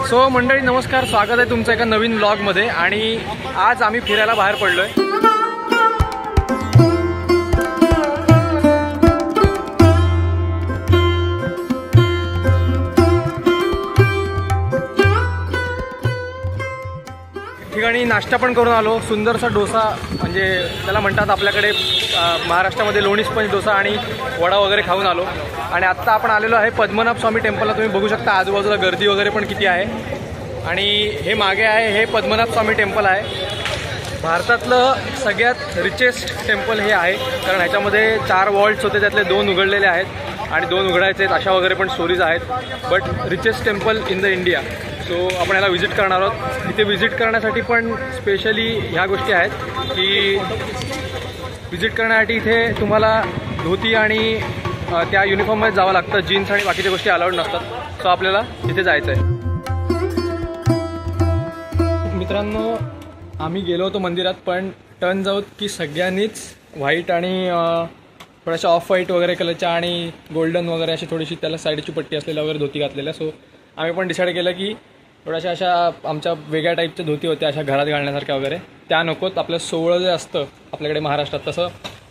So मंडळी नमस्कार, स्वागत आहे तुमचं एका नवीन व्लॉगमध्ये। आणि आज आम्ही फिरायला बाहेर पडलोय। ठिकाणी नाश्ता पण करून आलो। सुंदरसा डोसा, म्हणजे त्याला म्हणतात आपल्याकडे महाराष्ट्रामध्ये लोणी स्पंज डोसा आणि वडा वगैरे खाऊन आलो। आणि आत्ता आपण आलेलो आहे पद्मनाभ स्वामी टेम्पलला। तुम्ही बघू शकता आजूबाजूला गर्दी वगैरे पण किती आहे। आणि हे मागे आहे, हे पद्मनाभ स्वामी टेम्पल आहे। भारतातलं सगळ्यात रिचेस्ट टेम्पल हे आहे, कारण ह्याच्यामध्ये 4 वॉल्ट्स होते, त्यातले 2 उघडलेले आहेत आणि 2 उघडायचे आहेत, अशा वगैरे पण स्टोरीज आहेत। But richest temple in the India. So आपण याला व्हिजिट करणार आहोत। इथे व्हिजिट करण्यासाठी पण स्पेशली ह्या गोष्टी आहेत की व्हिजिट करण्यासाठी इथे तुम्हाला धोती आणि त्या युनिफॉर्ममध्ये जावं लागतं। जीन्स आणि बाकीच्या गोष्टी अलाउड नसतात। सो आपल्याला इथे जायचं आहे। मित्रांनो, आम्ही गेलो होतो मंदिरात, पण टर्न्स आउट की सगळ्यांनीच व्हाईट आणि थोड्याशा ऑफ व्हाईट वगैरे कलरच्या आणि गोल्डन वगैरे अशी थोडीशी त्याला साईडची पट्टी असलेल्या वगैरे धोती घातलेल्या। सो आम्ही पण डिसाईड केलं की थोड्याशा अशा आमच्या वेगळ्या टाईपच्या धोती होत्या, अशा घरात घालण्यासारख्या वगैरे, त्या नकोत। आपलं सोवळं जे असतं आपल्याकडे महाराष्ट्रात, तसं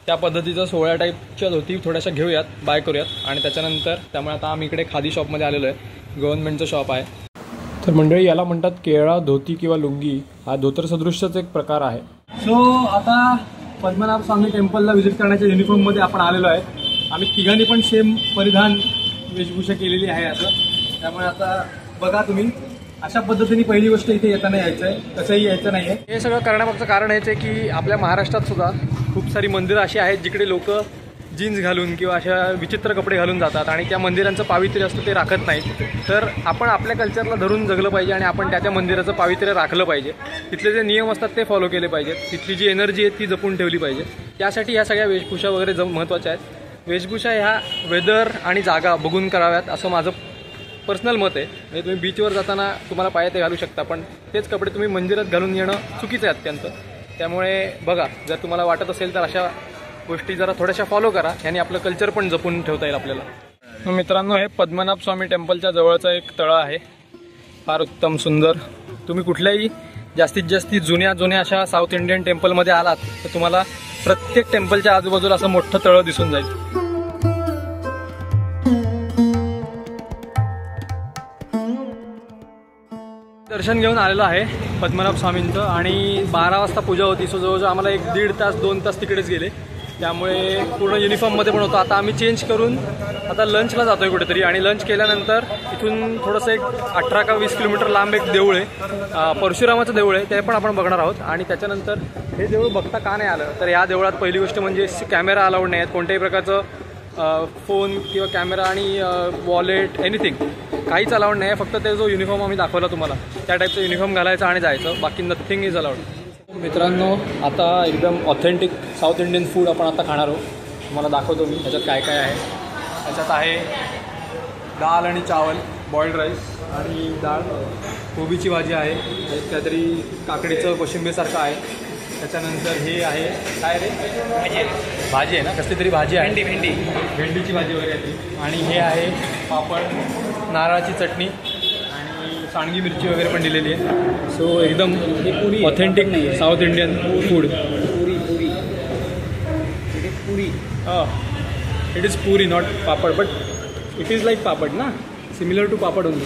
त्या पद्धतीचं सोवळ्या टाईपच्या धोती थोड्याशा घेऊयात, बाय करूयात। आणि त्याच्यानंतर त्यामुळे आता आम्ही इकडे खादी शॉपमध्ये आलेलो आहे। गव्हर्नमेंटचं शॉप आहे। तर मंडळी, याला म्हणतात केळा धोती किंवा लुंगी। हा धोतर सदृश्यच एक प्रकार आहे। सो आता पद्मनाभ स्वामी टेम्पलला व्हिजिट करण्याच्या युनिफॉर्ममध्ये आपण आलेलो आहे। आम्ही तिघांनी पण सेम परिधान वेशभूषा केलेली आहे असं। त्यामुळे आता बघा तुम्ही, अशा पद्धतीने पहिली गोष्ट इथे येताना यायचं आहे, कसंही यायचं नाही आहे। हे सगळं करण्यामागचं कारण हेच आहे की आपल्या महाराष्ट्रात सुद्धा खूप सारी मंदिरं अशी आहेत जिकडे लोक जीन्स घालून किंवा अशा विचित्र कपडे घालून जातात आणि त्या मंदिरांचं पावित्र्य असतं ते राखत नाहीत। तर आपण आपल्या कल्चरला धरून जगलं पाहिजे आणि आपण त्या मंदिराचं पावित्र्य राखलं पाहिजे। तिथले जे नियम असतात ते फॉलो केले पाहिजेत। तिथली जी एनर्जी आहे ती जपून ठेवली पाहिजे। त्यासाठी ह्या सगळ्या वेशभूषा वगैरे महत्त्वाच्या आहेत। वेशभूषा ह्या वेदर आणि जागा बघून कराव्यात असं माझं पर्सनल मत आहे। म्हणजे तुम्ही बीचवर जाताना तुम्हाला पाहिजे ते घालू शकता, पण तेच कपडे तुम्ही मंदिरात घालून येणं चुकीचं आहे अत्यंत। त्यामुळे बघा, जर तुम्हाला वाटत असेल तर अशा गोष्टी जरा थोड्याशा फॉलो करा, याने आपलं कल्चर पण जपून ठेवता येईल आपल्याला। मित्रांनो, हे पद्मनाभ स्वामी टेम्पलच्या जवळचं एक तळं आहे, फार उत्तम सुंदर। तुम्ही कुठल्याही जास्तीत जास्त जुन्या अशा साऊथ इंडियन टेम्पलमध्ये आलात तर तुम्हाला प्रत्येक टेम्पलच्या आजूबाजूला असं मोठं तळं दिसून जाईल। दर्शन घेऊन आलेलो आहे पद्मनाभ स्वामींचं आणि 12 वाजता पूजा होती। सो जवळजवळ आम्हाला 1-1.5 तास 2 तास तिकडेच गेले। त्यामुळे पूर्ण युनिफॉर्ममध्ये पण होतो। आता आम्ही चेंज करून आता लंचला जातो आहे कुठेतरी, आणि लंच केल्यानंतर इथून थोडंसं एक 18 का 20 किलोमीटर लांब एक देऊळ आहे, परशुरामाचं देऊळ आहे, ते पण आपण बघणार आहोत। आणि त्याच्यानंतर हे देऊळ बघता का नाही आलं तर या देवळात पहिली गोष्ट म्हणजे कॅमेरा अलाउड नाही आहेत, कोणत्याही प्रकारचं फोन किंवा कॅमेरा आणि वॉलेट एनिथिंग काहीच अलाउड नाही आहे। फक्त ते जो युनिफॉर्म आम्ही दाखवला तुम्हाला त्या टाईपचं युनिफॉर्म घालायचं आणि जायचं, बाकी नथिंग इज अलाउड। मित्रांनो, आता एकदम ऑथेंटिक साऊथ इंडियन फूड आपण आता खाणार आहोत। तुम्हाला दाखवतो मी त्याच्यात काय काय आहे। त्याच्यात आहे दाल आणि चावल, बॉइल्ड राईस आणि डाळ, कोबीची भाजी आहे, काहीतरी काकडीचं कोशिंबीरसारखं आहे। त्याच्यानंतर हे आहे काय रे, भाजी आहे ना, कसली तरी भाजी आहे, भेंडीची भाजी वगैरे आहे। आणि हे आहे पापड, नारळाची चटणी आणि सांडगी मिरची वगैरे पण दिलेली आहे। सो एकदम authentic South Indian food. It is puri, not papad, but it is like papad ना, सिमिलर टू पापड ओनली,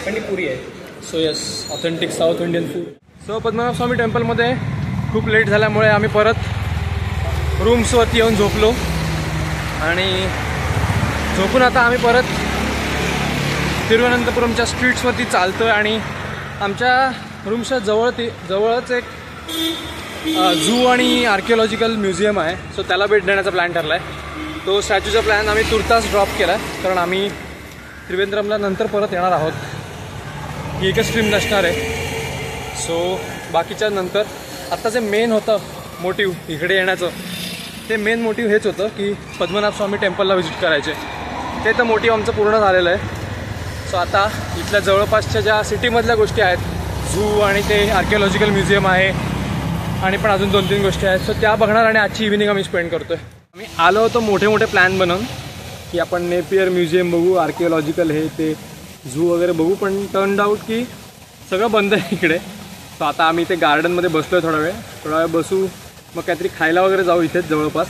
पण ती पुरी आहे। So yes, authentic South Indian food. So Padmanabha Swamy टेम्पलमध्ये खूप लेट झाल्यामुळे आम्ही परत रूम्सवरती येऊन झोपलो आणि झोपून आता आम्ही परत तिरुवनंतपुरमच्या स्ट्रीट्सवरती चालतो आहे। आणि आमच्या रूमच्या जवळच एक झू आणि आर्किओलॉजिकल म्युझियम आहे। सो त्याला भेट देण्याचा प्लॅन ठरला आहे। तो स्टॅच्यूचा प्लॅन आम्ही तुर्तास ड्रॉप केला आहे, कारण आम्ही त्रिवेंद्रमला नंतर परत येणार आहोत। ही एकच स्ट्रीम नसणार आहे। सो बाकीच्या नंतर आत्ता जे मेन होतं मोटिव्ह इकडे येण्याचं, ते मेन मोटिव्ह हेच होतं की पद्मनाभ स्वामी टेम्पलला व्हिजिट करायचे। ते तर मोटिव्ह आमचं पूर्ण झालेलं आहे। सो आता इथल्या जवळपासच्या ज्या सिटीमधल्या गोष्टी आहेत, झू आणि ते आर्किओलॉजिकल म्युझियम आहे आणि पण अजून 2-3 गोष्टी आहेत, सो त्या बघणार आणि आजची इव्हिनिंग आम्ही स्पेंड करतो आहे। आम्ही आलो होतो मोठे मोठे प्लॅन बनवून की आपण नेपियर म्युझियम बघू, आर्किओलॉजिकल हे ते झू वगैरे बघू, पण टर्न आऊट की सगळं बंद आहे इकडे. सो आता आम्ही इथे गार्डनमध्ये बसलो आहे थोडा वेळ बसू, मग काहीतरी खायला वगैरे जाऊ इथेच जवळपास.